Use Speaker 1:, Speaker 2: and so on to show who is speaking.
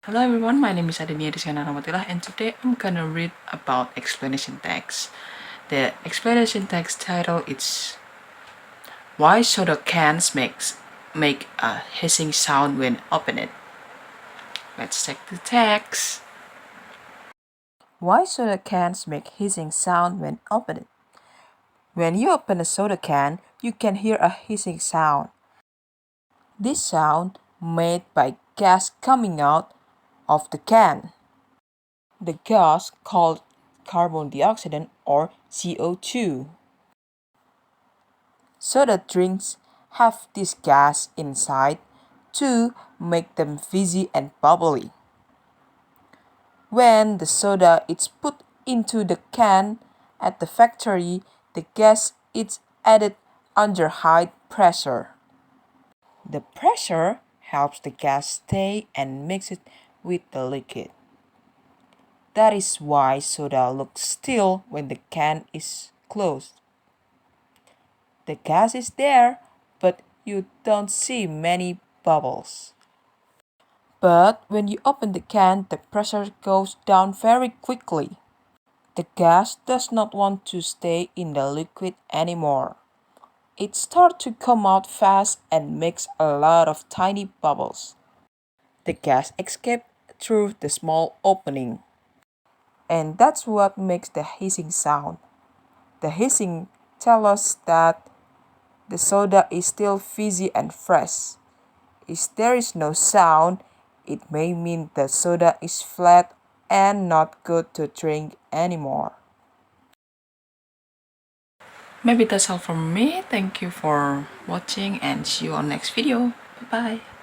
Speaker 1: Hello everyone, my name is Adenia Disyanaramatila and today I'm gonna read about explanation text. The explanation text title is Why soda cans make a hissing sound when opened. Let's check the text. Why soda cans make hissing sound when opened? When you open a soda can, you can hear a hissing sound. This sound made by gas coming out of the can. The gas called carbon dioxide or CO2. Soda drinks have this gas inside to make them fizzy and bubbly. When the soda is put into the can at the factory, the gas is added under high pressure. The pressure helps the gas stay and mix it with the liquid. That is why soda looks still when the can is closed. The gas is there, but you don't see many bubbles. But when you open the can, the pressure goes down very quickly. The gas does not want to stay in the liquid anymore. It starts to come out fast and makes a lot of tiny bubbles. The gas escapes through the small opening. And that's what makes the hissing sound. The hissing tells us that the soda is still fizzy and fresh. If there is no sound, it may mean the soda is flat and not good to drink anymore. Maybe that's all from me. Thank you for watching and see you on next video. Bye bye.